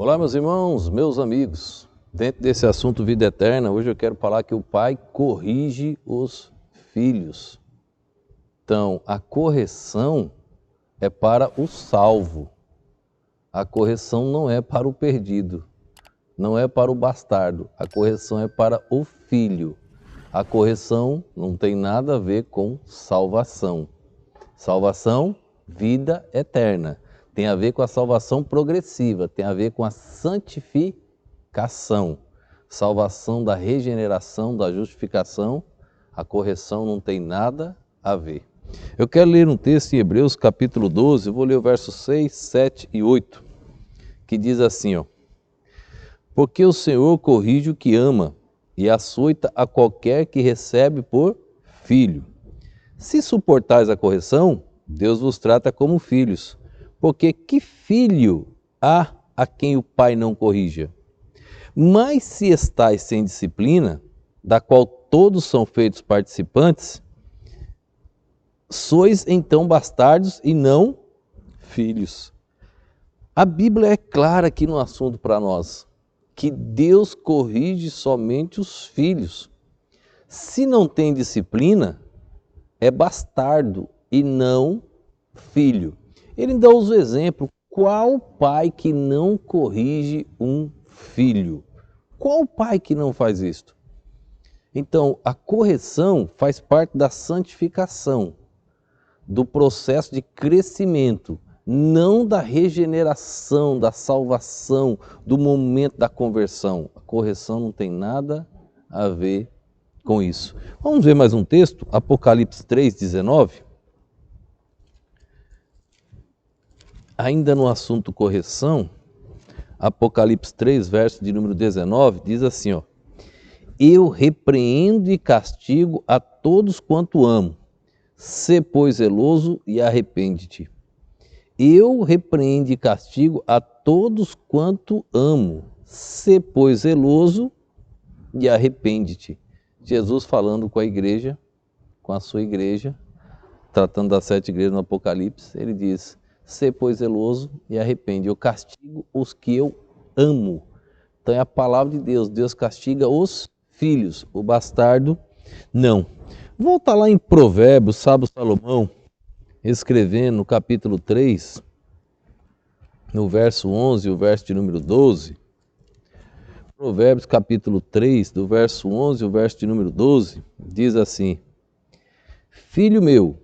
Olá, meus irmãos, meus amigos. Dentro desse assunto vida eterna, hoje eu quero falar que o pai corrige os filhos. Então, a correção é para o salvo. A correção não é para o perdido, não é para o bastardo. A correção é para o filho. A correção não tem nada a ver com salvação. Salvação, vida eterna. Tem a ver com a salvação progressiva, tem a ver com a santificação. Salvação da regeneração, da justificação, a correção não tem nada a ver. Eu quero ler um texto em Hebreus capítulo 12, eu vou ler o verso 6, 7 e 8, que diz assim, ó: porque o Senhor corrige o que ama e açoita a qualquer que recebe por filho. Se suportais a correção, Deus vos trata como filhos. Porque que filho há a quem o pai não corrija? Mas se estais sem disciplina, da qual todos são feitos participantes, sois então bastardos e não filhos. A Bíblia é clara aqui no assunto para nós, que Deus corrige somente os filhos. Se não tem disciplina, é bastardo e não filho. Ele dá o exemplo, qual pai que não corrige um filho? Qual pai que não faz isto? Então, a correção faz parte da santificação, do processo de crescimento, não da regeneração, da salvação, do momento da conversão. A correção não tem nada a ver com isso. Vamos ver mais um texto, Apocalipse 3:19. Ainda no assunto correção, Apocalipse 3, verso de número 19, diz assim, ó: eu repreendo e castigo a todos quanto amo. Sê, pois, zeloso e arrepende-te. Eu repreendo e castigo a todos quanto amo. Sê, pois, zeloso e arrepende-te. Jesus falando com a igreja, com a sua igreja, tratando das 7 igrejas no Apocalipse, ele diz: sê, pois, zeloso e arrepende. Eu castigo os que eu amo. Então é a palavra de Deus. Deus castiga os filhos, o bastardo não. Volta lá em Provérbios, sábio Salomão, escrevendo no capítulo 3, no verso 11 e o verso de número 12. Provérbios capítulo 3, do verso 11 e o verso de número 12, diz assim: filho meu,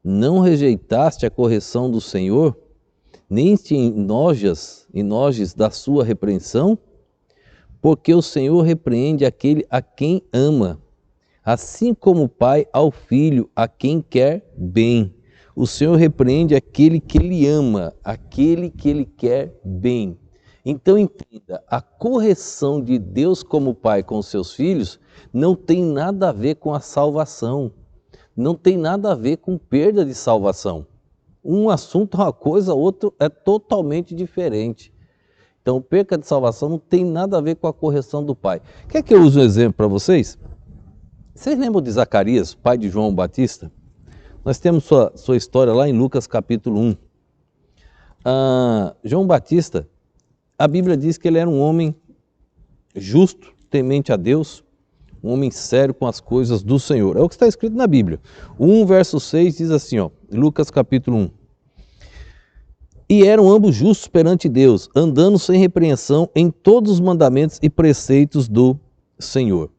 não rejeitaste a correção do Senhor, nem te enojes da sua repreensão? Porque o Senhor repreende aquele a quem ama, assim como o pai ao filho a quem quer bem. O Senhor repreende aquele que ele ama, aquele que ele quer bem. Então entenda, a correção de Deus como pai com os seus filhos não tem nada a ver com a salvação. Não tem nada a ver com perda de salvação. Um assunto é uma coisa, outro é totalmente diferente. Então, perda de salvação não tem nada a ver com a correção do pai. Quer que eu use um exemplo para vocês? Vocês lembram de Zacarias, pai de João Batista? Nós temos sua história lá em Lucas capítulo 1. João Batista, a Bíblia diz que ele era um homem justo, temente a Deus, um homem sério com as coisas do Senhor. É o que está escrito na Bíblia. 1 verso 6 diz assim, ó, Lucas capítulo 1. E eram ambos justos perante Deus, andando sem repreensão em todos os mandamentos e preceitos do Senhor. O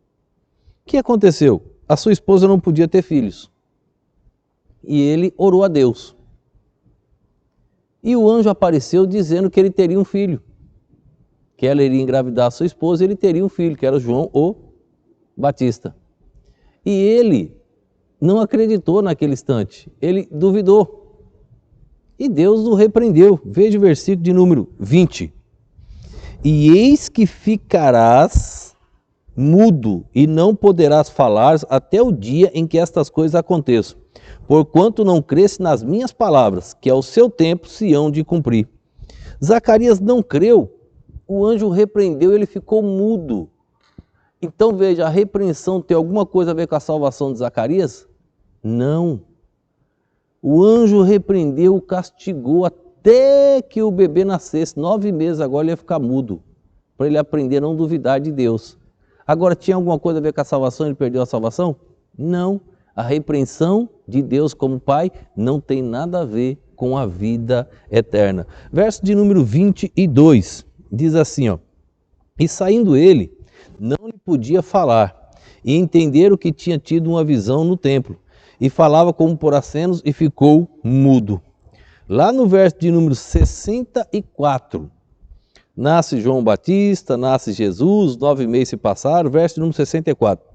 que aconteceu? A sua esposa não podia ter filhos. E ele orou a Deus. E o anjo apareceu dizendo que ele teria um filho. Que ela iria engravidar a sua esposa e ele teria um filho, que era João o Batista. E ele não acreditou naquele instante, ele duvidou. E Deus o repreendeu. Veja o versículo de número 20. E eis que ficarás mudo e não poderás falar até o dia em que estas coisas aconteçam, porquanto não cresce nas minhas palavras, que ao seu tempo se hão de cumprir. Zacarias não creu, o anjo repreendeu e ele ficou mudo. Então veja, a repreensão tem alguma coisa a ver com a salvação de Zacarias? Não. O anjo repreendeu, castigou a até que o bebê nascesse, 9 meses agora ele ia ficar mudo, para ele aprender a não duvidar de Deus. Agora, tinha alguma coisa a ver com a salvação? Ele perdeu a salvação? Não. A repreensão de Deus como Pai não tem nada a ver com a vida eterna. Verso de número 22, diz assim, ó: e saindo ele, não lhe podia falar, e entender o que tinha tido uma visão no templo, e falava como por acenos, e ficou mudo. Lá no verso de número 64, nasce João Batista, nasce Jesus, 9 meses se passaram, verso de número 64.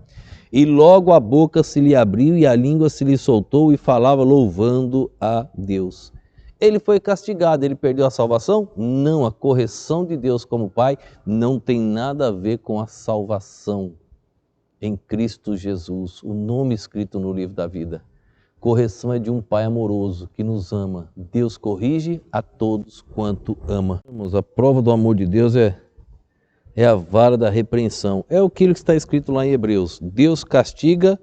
E logo a boca se lhe abriu e a língua se lhe soltou e falava louvando a Deus. Ele foi castigado, ele perdeu a salvação? Não, a correção de Deus como Pai não tem nada a ver com a salvação em Cristo Jesus, o nome escrito no livro da vida. Correção é de um Pai amoroso que nos ama. Deus corrige a todos quanto ama. A prova do amor de Deus é a vara da repreensão. É aquilo que está escrito lá em Hebreus. Deus castiga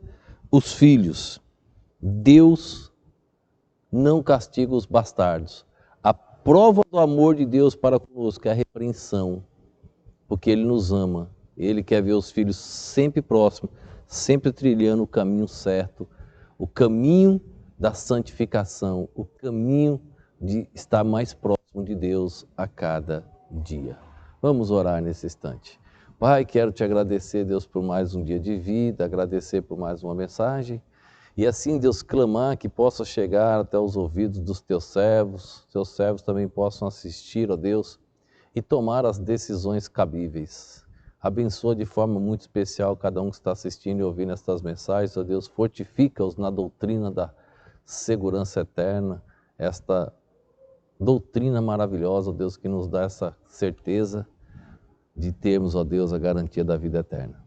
os filhos. Deus não castiga os bastardos. A prova do amor de Deus para conosco é a repreensão, porque Ele nos ama. Ele quer ver os filhos sempre próximos, sempre trilhando o caminho certo, o caminho da santificação, o caminho de estar mais próximo de Deus a cada dia. Vamos orar nesse instante. Pai, quero te agradecer, Deus, por mais um dia de vida, agradecer por mais uma mensagem. E assim, Deus, clamar que possa chegar até os ouvidos dos teus servos também possam assistir, ó Deus, e tomar as decisões cabíveis. Abençoa de forma muito especial cada um que está assistindo e ouvindo estas mensagens, ó Deus, fortifica-os na doutrina da segurança eterna, esta doutrina maravilhosa, ó Deus, que nos dá essa certeza de termos, ó Deus, a garantia da vida eterna.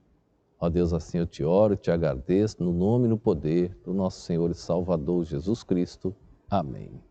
Ó Deus, assim eu te oro, te agradeço, no nome e no poder do nosso Senhor e Salvador Jesus Cristo. Amém.